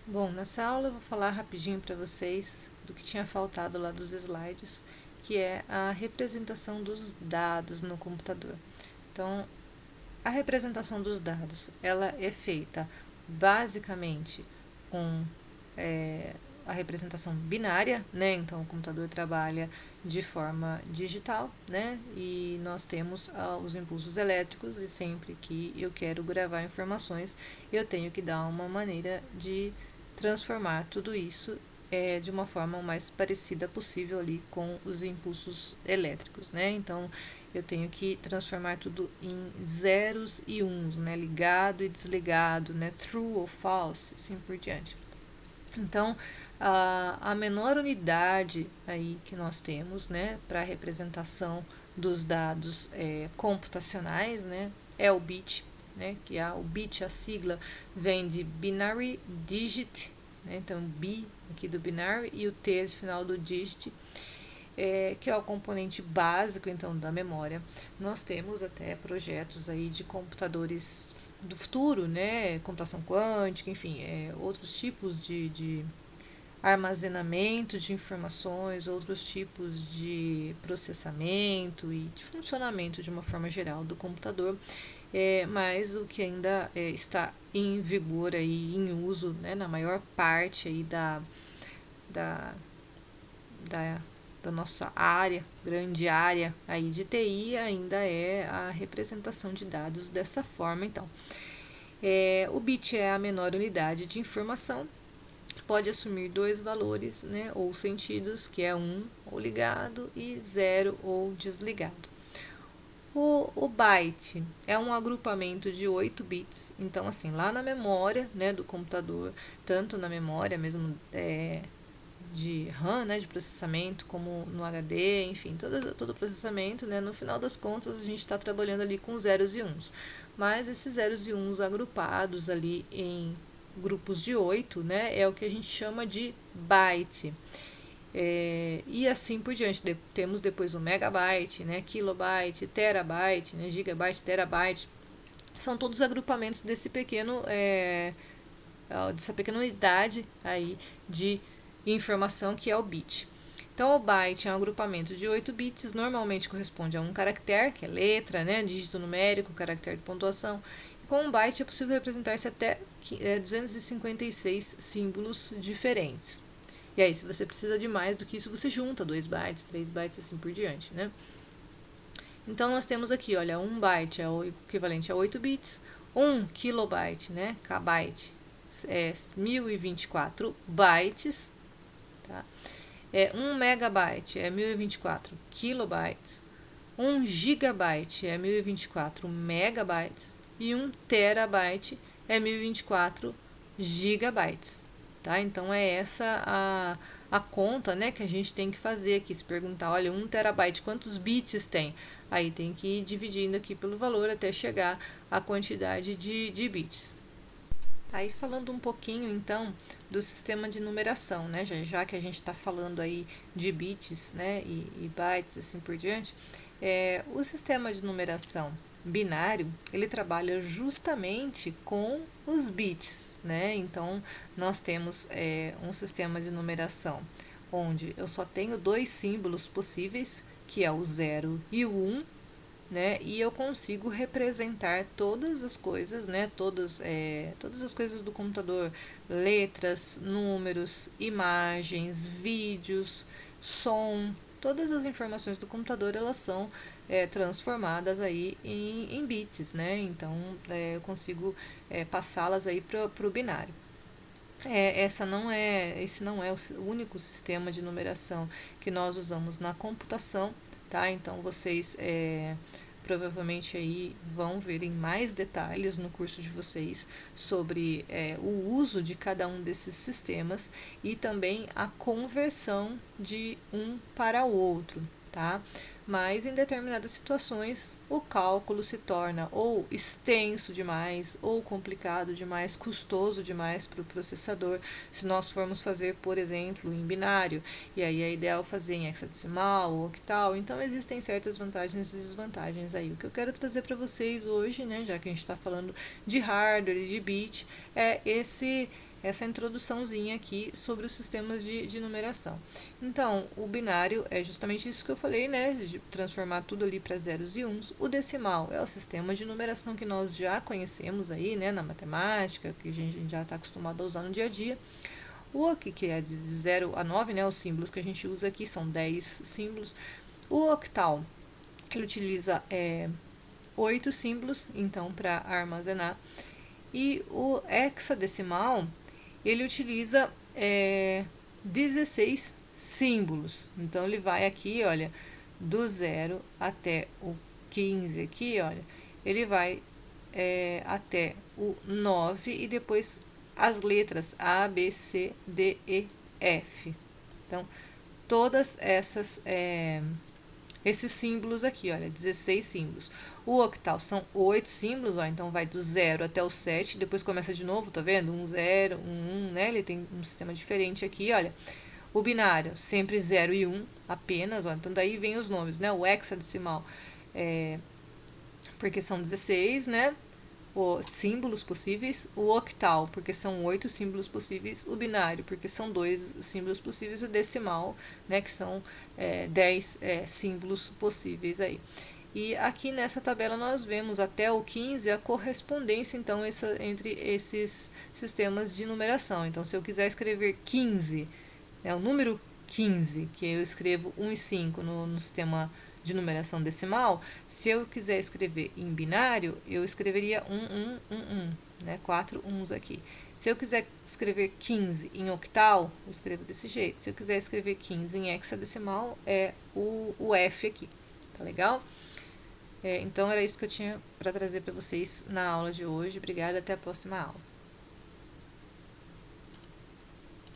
Bom, nessa aula eu vou falar rapidinho para vocês do que tinha faltado lá dos slides, que é a representação dos dados no computador. Então, a representação dos dados, ela é feita basicamente com a representação binária, né? Então, o computador trabalha de forma digital, né? E nós temos os impulsos elétricos e sempre que eu quero gravar informações, eu tenho que dar uma maneira de transformar tudo isso de uma forma mais parecida possível ali com os impulsos elétricos, né? Então, eu tenho que transformar tudo em zeros e uns, né? Ligado e desligado, né? True ou false, assim por diante. Então, a menor unidade aí que nós temos, né, para a representação dos dados computacionais, né, é o bit, né, que o bit, a sigla, vem de binary digit, né, então bi aqui do binary e o t esse final do digit, que é o componente básico então da memória. Nós temos até projetos aí de computadores do futuro, né, computação quântica, enfim, outros tipos de armazenamento de informações, outros tipos de processamento e de funcionamento de uma forma geral do computador, mas o que ainda está em vigor aí, em uso, né, na maior parte aí da, da, da nossa área, grande área aí de TI, ainda é a representação de dados dessa forma, então. O bit é a menor unidade de informação, pode assumir dois valores, né, ou sentidos, que é um ou ligado e zero ou desligado. O byte é um agrupamento de 8 bits, então assim, lá na memória, né, do computador, tanto na memória mesmo de RAM, né, de processamento, como no HD, enfim, todo o processamento, né, no final das contas a gente está trabalhando ali com zeros e uns, mas esses zeros e uns agrupados ali em grupos de 8, né, é o que a gente chama de byte. E assim por diante, temos depois o megabyte, né, kilobyte, terabyte, né, gigabyte, terabyte, são todos agrupamentos dessa pequena unidade aí de informação que é o bit. Então, o byte é um agrupamento de 8 bits, normalmente corresponde a um caractere, que é letra, né, dígito numérico, caractere de pontuação. E com um byte é possível representar-se até 256 símbolos diferentes. E aí, se você precisa de mais do que isso, você junta 2 bytes, 3 bytes, assim por diante, né? Então, nós temos aqui, olha, 1 byte é o equivalente a 8 bits, 1 kilobyte, né, kbyte, é 1024 bytes, tá? 1 megabyte é 1024 kilobytes, 1 gigabyte é 1024 megabytes e 1 terabyte é 1024 gigabytes, tá? Então é essa a conta, né, que a gente tem que fazer aqui, se perguntar, olha, 1 terabyte, quantos bits tem? Aí tem que ir dividindo aqui pelo valor até chegar à quantidade de bits. Aí falando um pouquinho então do sistema de numeração, né? Já que a gente está falando aí de bits, né, e bytes assim por diante, o sistema de numeração binário ele trabalha justamente com os bits, né? Então nós temos um sistema de numeração onde eu só tenho dois símbolos possíveis, que é o 0 e o 1, né? E eu consigo representar todas as coisas, né? Todas as coisas do computador, letras, números, imagens, vídeos, som, todas as informações do computador elas são transformadas aí em bits, né? Então eu consigo passá-las aí para o binário. Esse não é o único sistema de numeração que nós usamos na computação, tá? Então vocês provavelmente aí vão ver em mais detalhes no curso de vocês sobre o uso de cada um desses sistemas e também a conversão de um para o outro, tá? Mas em determinadas situações o cálculo se torna ou extenso demais, ou complicado demais, custoso demais para o processador, se nós formos fazer, por exemplo, em binário, e aí é ideal fazer em hexadecimal ou octal, então existem certas vantagens e desvantagens aí. O que eu quero trazer para vocês hoje, né, já que a gente está falando de hardware e de bit, é essa introduçãozinha aqui sobre os sistemas de numeração. Então, o binário é justamente isso que eu falei, né, de transformar tudo ali para zeros e uns. O decimal é o sistema de numeração que nós já conhecemos aí, né, na matemática, que a gente já está acostumado a usar no dia a dia. O aqui, que é de 0 a 9, né, os símbolos que a gente usa aqui são 10 símbolos. O octal, ele utiliza 8 símbolos, então, para armazenar. E o hexadecimal, ele utiliza 16 símbolos. Então, ele vai aqui, olha, do 0 até o 15 aqui, olha, ele vai até o 9 e depois as letras A, B, C, D, E, F. Então, todas esses símbolos aqui, olha, 16 símbolos. O octal são 8 símbolos, ó, então vai do 0 até o 7, depois começa de novo, tá vendo? 1, 0, 1, 1, né? Ele tem um sistema diferente aqui, olha. O binário, sempre 0 e 1 apenas, ó, então daí vem os nomes, né? O hexadecimal, porque são 16, né? Símbolos possíveis, o octal, porque são 8 símbolos possíveis, o binário, porque são 2 símbolos possíveis, o decimal, né, que são 10 símbolos possíveis aí. E aqui nessa tabela nós vemos até o 15 a correspondência, então, entre esses sistemas de numeração. Então, se eu quiser escrever 15, o número 15, que eu escrevo 1 e 5 no sistema de numeração decimal, se eu quiser escrever em binário, eu escreveria 1, 1, 1, 1, né? 4 uns aqui. Se eu quiser escrever 15 em octal, eu escrevo desse jeito. Se eu quiser escrever 15 em hexadecimal, é o F aqui, tá legal? Então, era isso que eu tinha para trazer para vocês na aula de hoje. Obrigada, até a próxima aula.